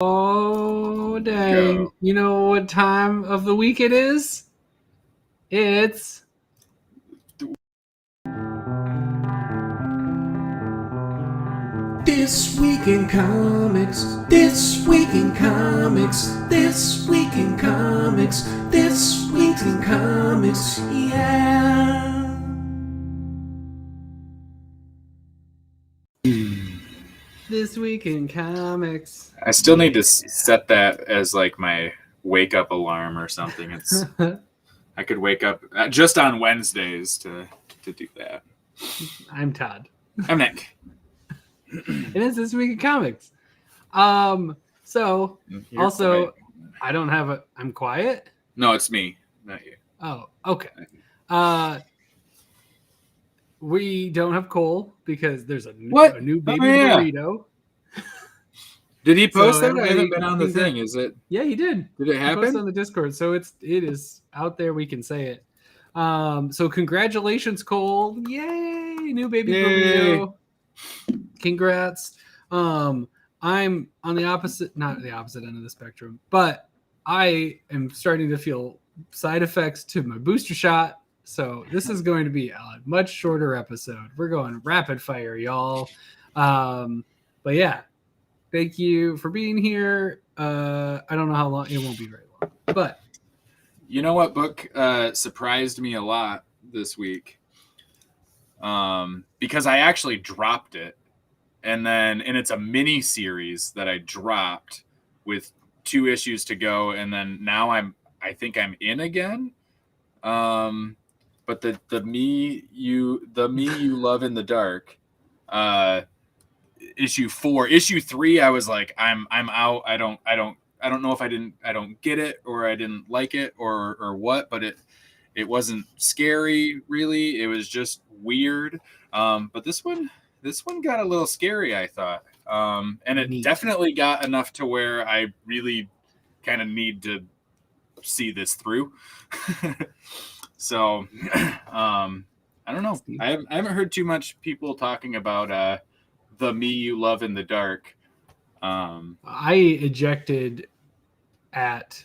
Oh, dang. Go. You know what time of the week it is? It's This Week in Comics, This Week in Comics, This Week in Comics, This Week in Comics, yeah. This Week in Comics. I still need to set that as like my wake up alarm or something. I could wake up just on Wednesdays to do that. I'm Todd. I'm Nick. It is This Week in Comics. So, You're also, quiet. I don't have a... I'm quiet? No, it's me, not you. Oh, okay. We don't have Cole because there's a new baby burrito. Did he post So that? I haven't been on the thing. Is it? Yeah, he did. Did it He posted happen? on the Discord, so it is out there. We can say it. So congratulations, Cole! Yay, new baby burrito! Congrats. I'm on the opposite, not the opposite end of the spectrum, but I am starting to feel side effects to my booster shot. So this is going to be a much shorter episode. We're going rapid fire, y'all. But yeah, thank you for being here. I don't know how long. It won't be very long. But you know what book surprised me a lot this week? Because I actually dropped it. And it's a mini series that I dropped with 2 issues to go. And then now I think I'm in again. But the me you love in the dark, issue 4, issue 3, I was like, I'm out. I don't know if I don't get it or I didn't like it or what, but it wasn't scary really. It was just weird. But this one got a little scary, I thought. And it definitely got enough to where I really kind of need to see this through. So, I don't know. I haven't heard too much people talking about the me you love in the dark. I ejected at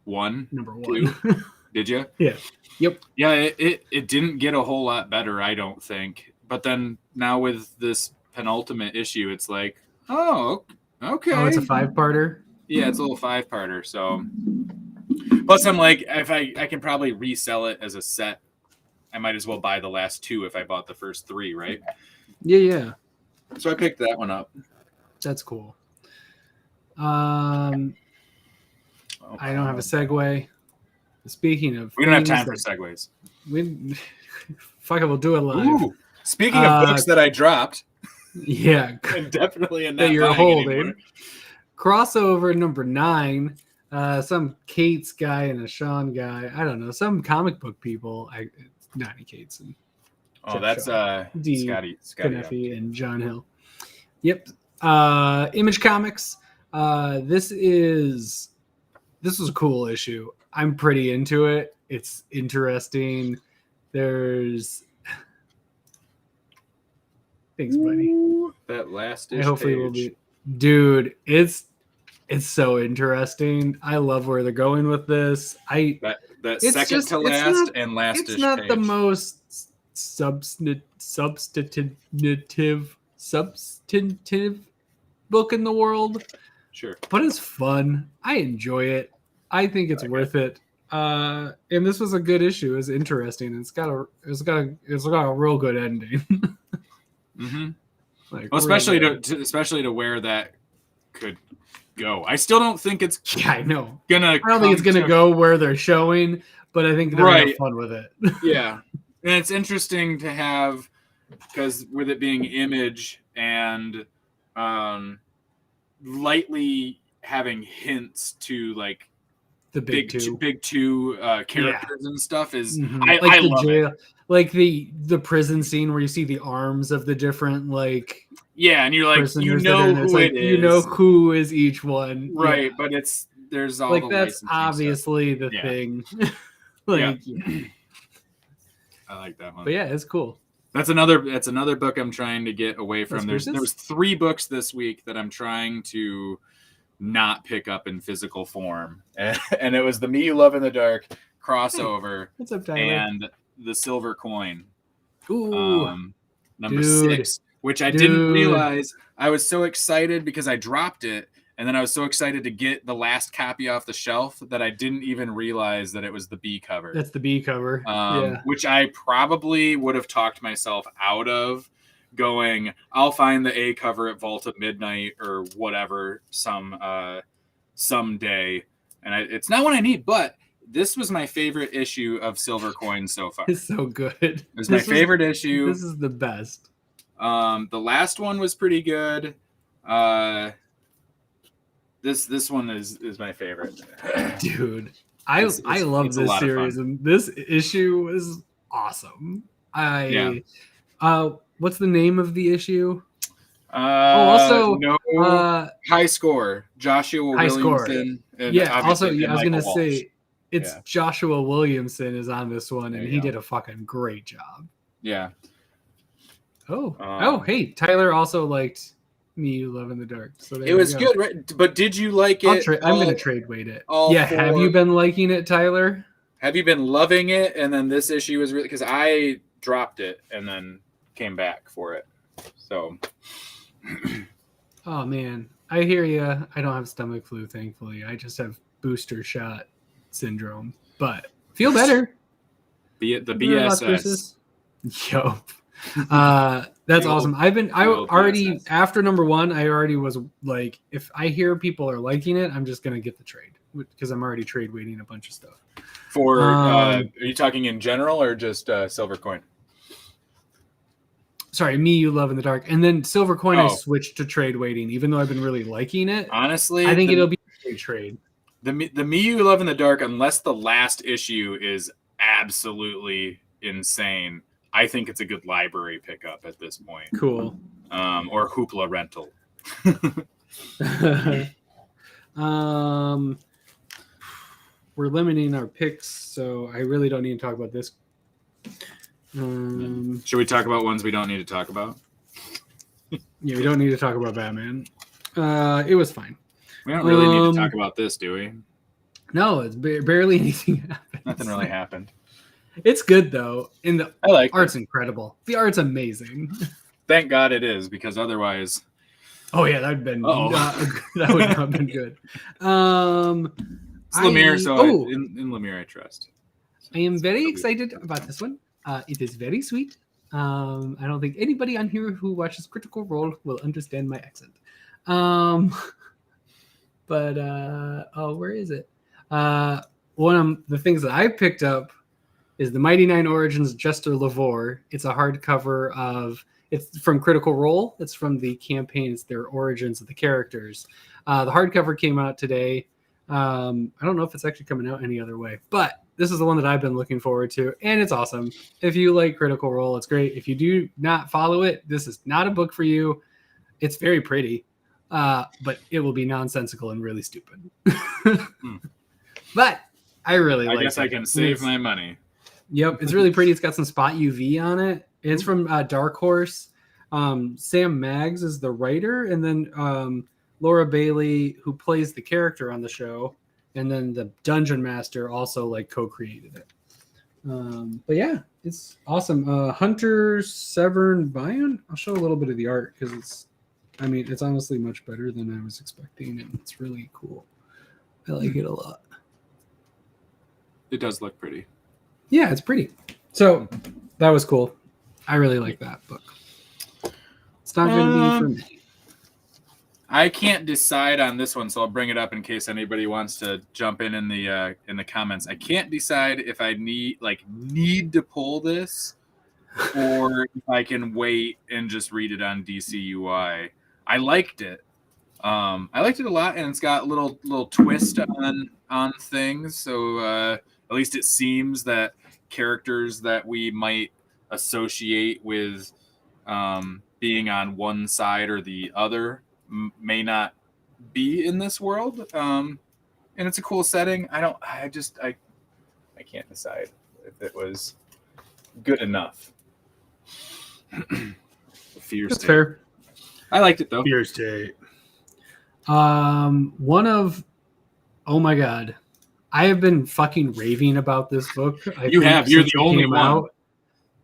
number 1. Did you? Yeah. Yep. Yeah, it didn't get a whole lot better, I don't think. But then now with this penultimate issue, it's like, oh, okay. Oh, it's a 5-parter? Yeah, it's a little 5-parter. So, plus I'm like, if I can probably resell it as a set, I might as well buy the last 2 if I bought the first 3, right? Yeah. So I picked that one up. That's cool. I don't have a segue. Speaking of, we don't have time for segues. Fuck it, we'll do it live. Ooh, speaking of books that I dropped, yeah, and definitely in that you're holding. Anymore. Crossover number 9. Some Kate's guy and a Sean guy. I don't know. Some comic book people. It's not any Kate's. And that's Scotty Kniffy and John Hill. Yep. Image Comics. This was a cool issue. I'm pretty into it. It's interesting. There's thanks, buddy. That last hopefully will be, dude. It's so interesting. I love where they're going with this. That second to last and last. It's not the most substantive book in the world. Sure, but it's fun. I enjoy it. I think it's worth it. And this was a good issue. It's interesting. It's got a real good ending. Mm-hmm. Especially to where that could go. I still don't think it's. Yeah, I know. I don't think it's gonna go where they're showing, but I think they're gonna have fun with it. Yeah, and it's interesting to have because with it being Image and lightly having hints to like the big two characters and stuff is I love it. Like the prison scene where you see the arms of the different and you're like who it is. You know who is each one, right? But there's all the that's obviously the thing. I like that one. But yeah, it's cool. That's another book I'm trying to get away from. There was 3 books this week that I'm trying to not pick up in physical form, and it was the Me You Love in the Dark crossover. What's up, Tyler? And the silver coin. Ooh, number dude. 6, which I didn't realize. I was so excited because I dropped it, and then I was so excited to get the last copy off the shelf that I didn't even realize that it was the B cover. That's the B cover. Yeah. Which I probably would have talked myself out of going, I'll find the A cover at Vault of Midnight or whatever someday. And it's not what I need, but this was my favorite issue of Silver Coin so far. It's so good. It was my favorite issue. This is the best. The last one was pretty good. This one is my favorite. Dude, I love this series, and this issue was awesome. What's the name of the issue? High Score, Joshua Williamson. Yeah, also, I was gonna say Joshua Williamson is on this one, and he did a fucking great job. Yeah. Hey, Tyler also liked Me You Love in the Dark. So it was good, right? But did you like it? I'm gonna trade weight it. Have you been liking it, Tyler? Have you been loving it? And then this issue was really, because I dropped it and then came back for it. So. Oh man, I hear you. I don't have stomach flu, thankfully. I just have booster shot syndrome, but feel better. The BSS. Yup. That's awesome. After number 1, I already was like, if I hear people are liking it, I'm just gonna get the trade because I'm already trade waiting a bunch of stuff. For are you talking in general or just Silver Coin? Sorry, Me You Love in the Dark, and then Silver Coin. I switched to trade waiting, even though I've been really liking it. Honestly, I think it'll be a trade. The Me You Love in the Dark, unless the last issue is absolutely insane, I think it's a good library pickup at this point. Cool. Or Hoopla rental. We're limiting our picks, so I really don't need to talk about this. Should we talk about ones we don't need to talk about? Yeah, we don't need to talk about Batman. It was fine. We don't really need to talk about this, do we? No, it's barely anything happened. Nothing really happened. It's good though, and the art's incredible. The art's amazing. Thank God it is, because otherwise. Oh yeah, that would not have been good. It's Lemire, in Lemire I trust. I am very excited about this one. It is very sweet. I don't think anybody on here who watches Critical Role will understand my accent. Where is it? One of the things that I picked up is the Mighty Nine Origins Jester Lavore. It's a hardcover it's from Critical Role. It's from the campaign. It's their origins of the characters. The hardcover came out today. I don't know if it's actually coming out any other way, but this is the one that I've been looking forward to, and it's awesome. If you like Critical Role, it's great. If you do not follow it, this is not a book for you. It's very pretty, but it will be nonsensical and really stupid. But I really like it. I guess I can save my money. Yep, it's really pretty. It's got some spot UV on it. It's from Dark Horse. Sam Maggs is the writer, and then Laura Bailey, who plays the character on the show, and then the Dungeon Master also co-created it. But yeah, it's awesome. Hunter Severn Bion. I'll show a little bit of the art because it's honestly much better than I was expecting, and it's really cool. I like it a lot. It does look pretty. Yeah, it's pretty. So that was cool. I really like that book. It's not going to be for me. I can't decide on this one, so I'll bring it up in case anybody wants to jump in the comments. I can't decide if I need to pull this, or if I can wait and just read it on DCUI. I liked it. I liked it a lot, and it's got a little twist on things. So at least it seems that characters that we might associate with being on one side or the other may not be in this world, and it's a cool setting. I can't decide if it was good enough. Fear State. Fair. I liked it though. Fear State. Oh my god, I have been fucking raving about this book. You have. You're the only one.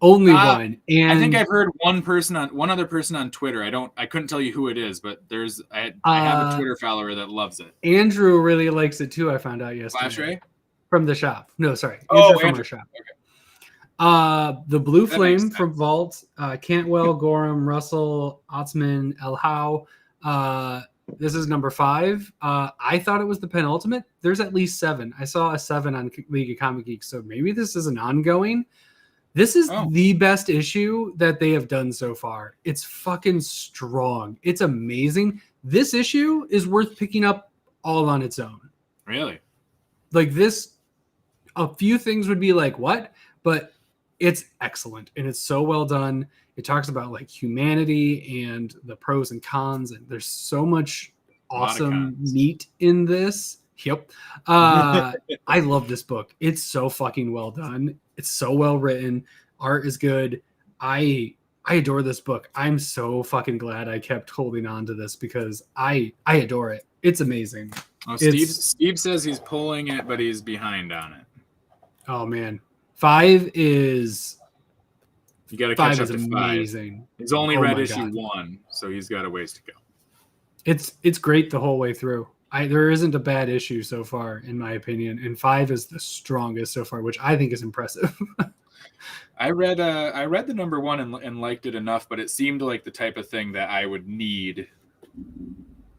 Only one. And I think I've heard one other person on Twitter. I couldn't tell you who it is, but I have a Twitter follower that loves it. Andrew really likes it too. I found out yesterday. Flash Ray? From the shop. No, sorry. Andrew from our shop. Okay. The Blue Flame from Vault, Cantwell, Gorham, Russell, Otzman, El Howe. This is number 5. I thought it was the penultimate. There's at least 7. I saw a 7 on League of Comic Geeks, so maybe this is an ongoing. This is the best issue that they have done so far. It's fucking strong. It's amazing. This issue is worth picking up all on its own. Really? Like this, a few things would be like, what? But it's excellent. And it's so well done. It talks about like humanity and the pros and cons. And there's so much awesome meat in this. Yep. I love this book. It's so fucking well done. It's so well written. Art is good. I adore this book. I'm so fucking glad I kept holding on to this because I adore it. It's amazing. Oh, Steve says he's pulling it, but he's behind on it. Oh man, 5 is. You got to catch up to 5. Amazing. He's only read issue 1, so he's got a ways to go. It's great the whole way through. There isn't a bad issue so far, in my opinion, and 5 is the strongest so far, which I think is impressive. I read the number 1 and liked it enough, but it seemed like the type of thing that I would need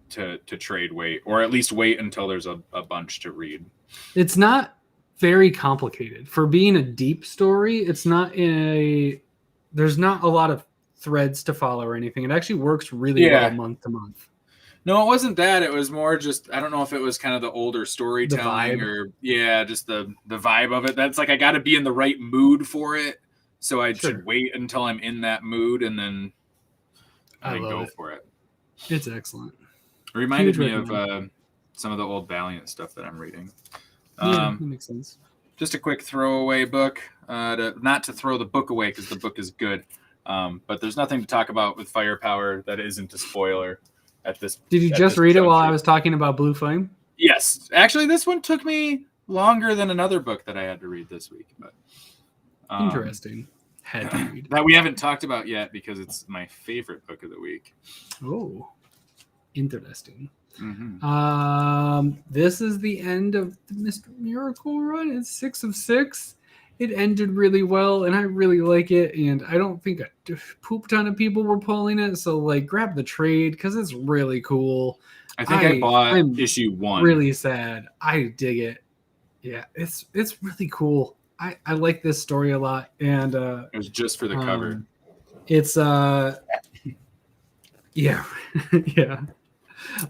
to trade wait, or at least wait until there's a bunch to read. It's not very complicated for being a deep story. It's not there's not a lot of threads to follow or anything. It actually works really well month to month. No, it wasn't that. It was more just, I don't know if it was kind of the older storytelling or just the vibe of it. That's like, I got to be in the right mood for it. So I should wait until I'm in that mood and then I go for it. It's excellent. It reminded me of some of the old Valiant stuff that I'm reading. That makes sense. Just a quick throwaway book, not to throw the book away because the book is good. But there's nothing to talk about with Firepower that isn't a spoiler. Did you just read it while I was talking about Blue Flame? Yes. Actually, this one took me longer than another book that I had to read this week. But interesting. Had to read. That we haven't talked about yet because it's my favorite book of the week. Oh, interesting. Mm-hmm. This is the end of the Mr. Miracle run. It's 6 of 6. It ended really well, and I really like it. And I don't think a poop ton of people were pulling it. So, like, grab the trade because it's really cool. I think I bought issue 1. Really sad. I dig it. Yeah, it's really cool. I like this story a lot, and it was just for the cover. It's yeah. Yeah.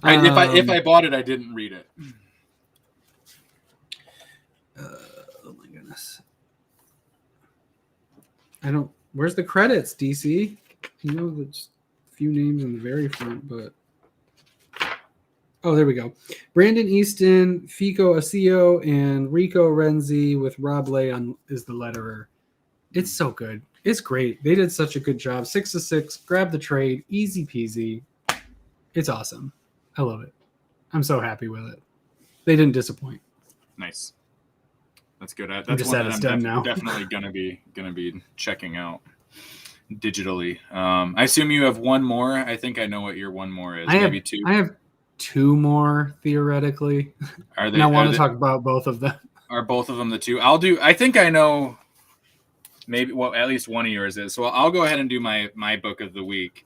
If I bought it, I didn't read it. Oh my goodness. Where's the credits, DC? You know, there's a few names in the very front, but oh, there we go. Brandon Easton, Fico Asio, and Rico Renzi with Rob Lay is the letterer. It's so good. It's great. They did such a good job. 6 of 6. Grab the trade. Easy peasy. It's awesome. I love it. I'm so happy with it. They didn't disappoint. Nice. That's good. That's just one that I'm definitely gonna be checking out digitally. I assume you have one more. I think I know what your one more is. Maybe 2. I have 2 more theoretically. Are they? And I want to talk about both of them. Are both of them the 2? I think I know. Maybe at least one of yours is. So I'll go ahead and do my book of the week.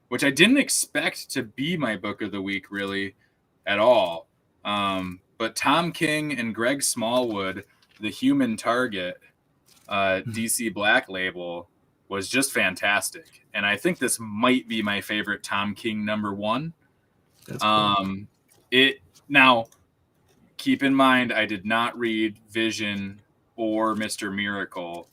Which I didn't expect to be my book of the week really at all. But Tom King and Greg Smallwood, The Human Target, DC Black Label, was just fantastic. And I think this might be my favorite Tom King number 1. That's cool. Now, keep in mind, I did not read Vision or Mr. Miracle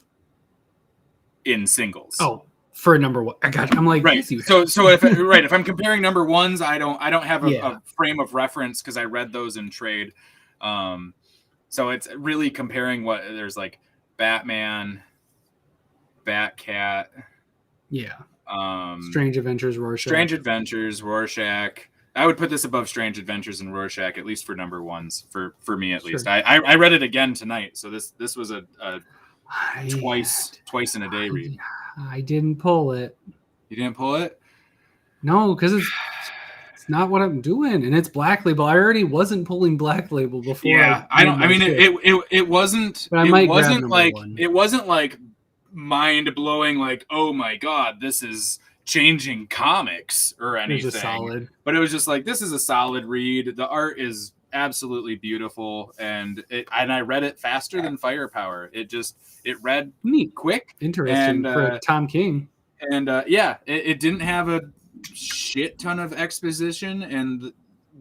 in singles. Oh, for number 1. I got you. I'm like, right. So if I'm comparing number 1s, I don't have a frame of reference because I read those in trade. So it's really comparing what there's like Batman, Batcat, Strange Adventures, Rorschach. I would put this above Strange Adventures in Rorschach, at least for number ones, for me at Sure. least. I read it again tonight, so this was a I- twice in a day read. I didn't pull it. You didn't pull it? No, because it's not what I'm doing, and it's Black Label. I already wasn't pulling Black Label before. Yeah, I don't. I mean, it wasn't. But I might it grab wasn't number like one. it wasn't like mind blowing. Like, oh my god, this is changing comics or It was anything. just solid. But it was just like, this is a solid read. The art is absolutely beautiful, and I read it faster than Firepower. It read Neat, quick, interesting And, for Tom King. and it didn't have a shit ton of exposition, and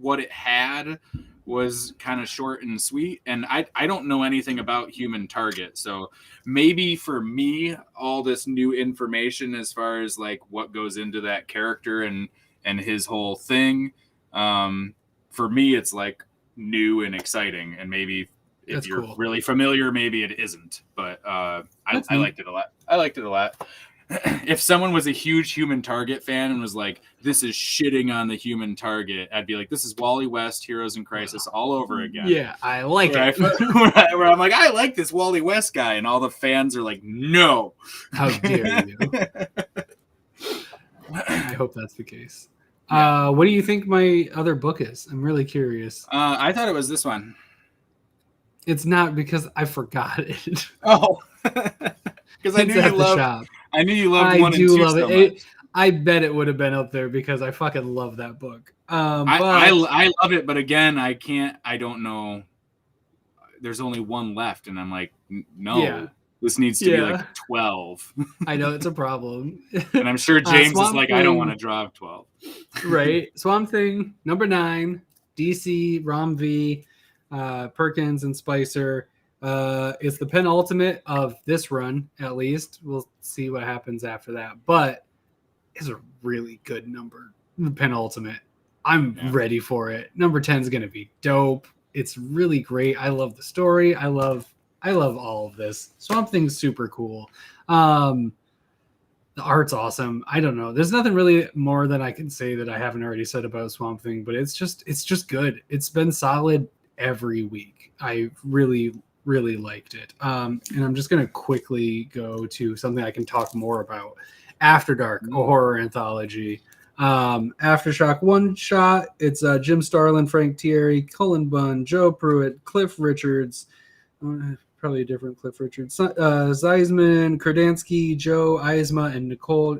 what it had was kind of short and sweet. And I don't know anything about Human Target, so maybe for me, all this new information as far as like what goes into that character and his whole thing, for me it's like new and exciting. And maybe if That's you're cool. really familiar, maybe it isn't, but I liked it a lot. I liked it a lot. If someone was a huge Human Target fan and was like, this is shitting on the Human Target, I'd be like, this is Wally West, Heroes in Crisis all over again. Yeah, I like Where it. where I'm like, I like this Wally West guy, and all the fans are like, no. How dare you? I hope that's the case. What do you think my other book is? I'm really curious. I thought it was this one. It's not, because I forgot it. Oh, because I It's knew at you the loved. shop. I knew you loved I one and do two love so it. much. I bet it would have been up there because I fucking love that book. I love it, but again, I can't. I don't know. There's only one left, and I'm like, no. Yeah. This needs to be Yeah. like 12. I know it's a problem. And I'm sure James is Swamp like, I don't Thing. want to draw 12. Right. Swamp Thing, number 9, DC, Rom V, Perkins, and Spicer. It's the penultimate of this run, at least. We'll see what happens after that. But it's a really good number, the penultimate. I'm ready for it. Number 10 is going to be dope. It's really great. I love the story. I love all of this. Swamp Thing's super cool. The art's awesome. I don't know. There's nothing really more that I can say that I haven't already said about Swamp Thing, but it's just good. It's been solid every week. I really liked it. And I'm just going to quickly go to something I can talk more about. After Dark, a horror anthology. Aftershock one shot. It's Jim Starlin, Frank Thierry, Cullen Bunn, Joe Pruitt, Cliff Richards. Probably a different Cliff Richards. Zeisman, Kurdansky, Joe Eisma, and Nicole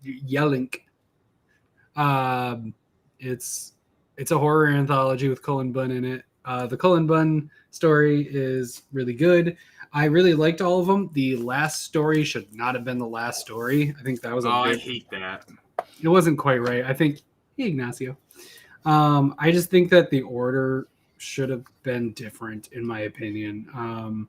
Yellink. It's a horror anthology with Cullen Bunn in it. The Cullen Bunn story is really good. I really liked all of them. The last story should not have been the last story. I think that was I hate that. It wasn't quite right. I think, hey, Ignacio. I just think that the order should have been different, in my opinion.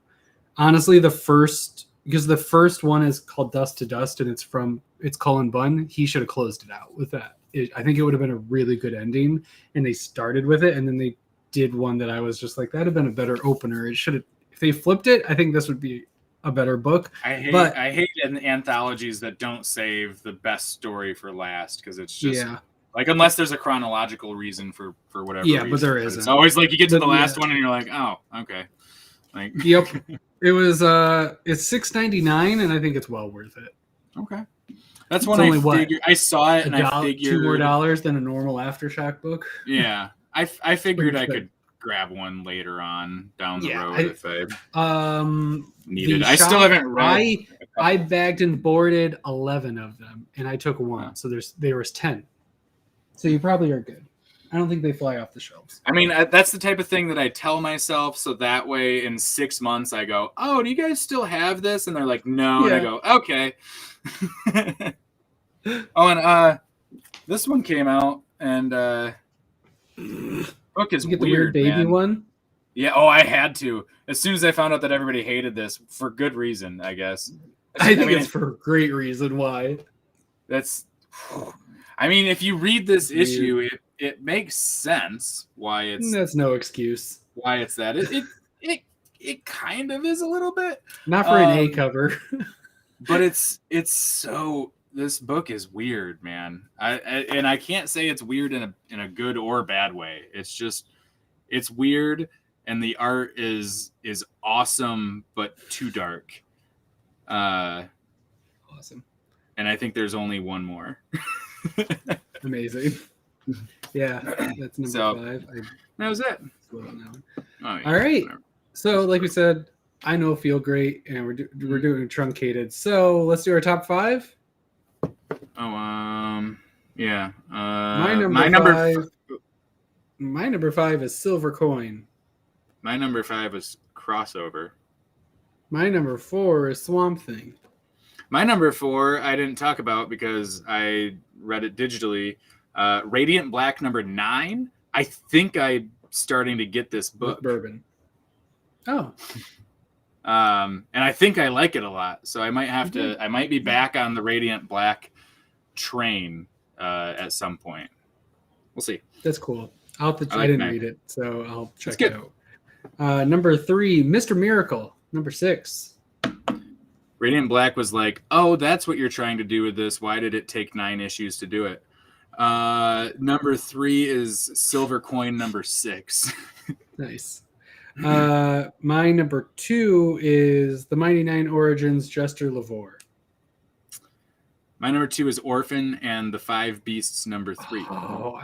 Honestly, because the first one is called Dust to Dust, and it's Cullen Bunn. He should have closed it out with that. I think it would have been a really good ending, and they started with it, and then they did one that I was just like, that'd have been a better opener. It should have. If they flipped it, I think this would be a better book. I hate anthologies that don't save the best story for last, because it's just like, unless there's a chronological reason for whatever. Yeah, reason. but there isn't. It's always like you get to the last one and you're like, oh, okay. Like, yep. It was it's $6.99, and I think it's well worth it. Okay. That's when only I saw it and I figured $2 more than a normal Aftershock book. Yeah. I figured I could grab one later on down the road if I needed. I still haven't read. I bagged and boarded 11 of them, and I took one. So there was 10. So you probably are good. I don't think they fly off the shelves. I mean, that's the type of thing that I tell myself, so that way in 6 months I go, oh, do you guys still have this? And they're like, no. And I go, okay. Oh, and this one came out, and book is you get weird, the weird baby man. one? Yeah, I had to. As soon as I found out that everybody hated this, for good reason, I guess. I think it's for great reason why. I mean, if you read this issue, it makes sense why it's... That's no excuse. Why it's that. It kind of is a little bit. Not for an A cover. But it's so... this book is weird, man. And I can't say it's weird in a good or bad way. It's just it's weird, and the art is awesome but too dark. Awesome. And I think there's only one more. Amazing. Yeah, that's number 5. That was it. Oh, yeah, all right. Whatever. So, like we said, I know Feel Great, and we're doing Truncated. So let's do our top 5. Oh, yeah. My number 5 is Silver Coin. My number 5 is Crossover. My number 4 is Swamp Thing. My number 4 I didn't talk about because I read it digitally. Radiant Black number 9. I think I'm starting to get this book. With bourbon. Oh. And I think I like it a lot. So I might have to. I might be back on the Radiant Black train at some point. We'll see. That's cool. I didn't read it, so I'll check it out. Number 3, Mr. Miracle. Number 6. Radiant Black was like, oh, that's what you're trying to do with this. Why did it take 9 issues to do it? Number 3 is Silver Coin number 6. Nice. My number 2 is The Mighty Nine Origins, Jester Lavore. My number 2 is Orphan and the 5 Beasts number 3. Oh,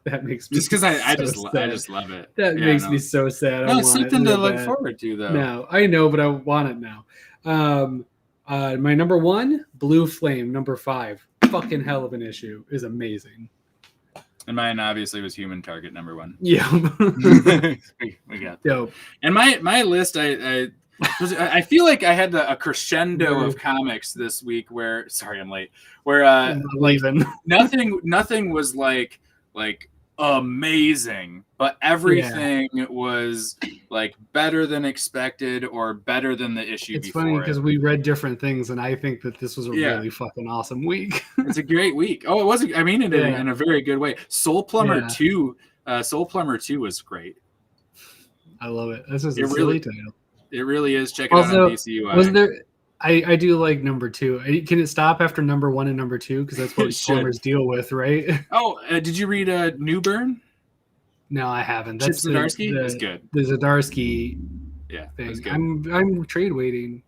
that makes me just because I just sad. love it. That makes me so sad. No, it's something to look forward to, though. No, I know, but I want it now. My number 1, Blue Flame, number 5. Fucking hell of an issue. Is amazing. And mine obviously was Human Target number 1. Yeah. we got that. Dope. And my list, I feel like I had a crescendo of comics this week where sorry I'm late. Where nothing was like amazing, but everything was like better than expected or better than the issue before. It's funny because we read different things, and I think that this was a really fucking awesome week. It's a great week. Oh, it wasn't. I mean, in a very good way. Soul Plumber 2. Soul Plumber 2 was great. I love it. This is a silly title. It really is. Check it out on DCUI. Was there? I do like number 2. Can it stop after number 1 and number 2? Because that's what plumbers deal with, right? Oh, did you read New Burn? No, I haven't. That's Zdarsky. That's good. The Zdarsky thing. That's good. I'm trade waiting.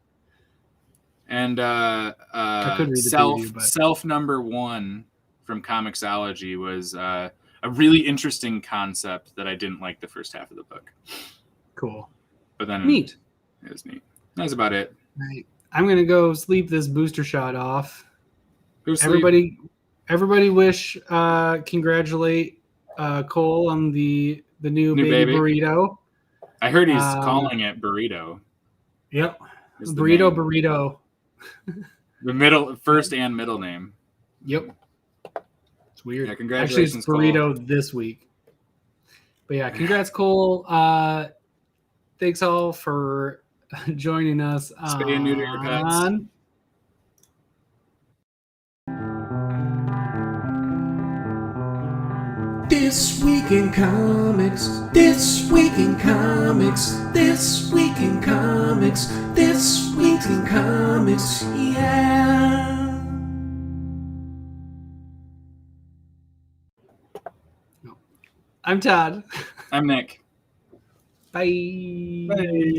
And I could read Self number 1 from Comixology was a really interesting concept that I didn't like the first half of the book. Cool. But then neat. It was neat. That's about it. Right. I'm gonna go sleep this booster shot off. Everybody congratulate Cole on the new baby burrito. I heard he's calling it burrito. Yep. Burrito. The first and middle name. Yep. It's weird. Yeah, congratulations. Actually, it's burrito Cole. this week. But yeah, congrats, Cole. Thanks all for joining us. Spay and neuter your pets. This week in comics, this week in comics, this week in comics, this week in comics, yeah. I'm Todd. I'm Nick. Bye. Bye.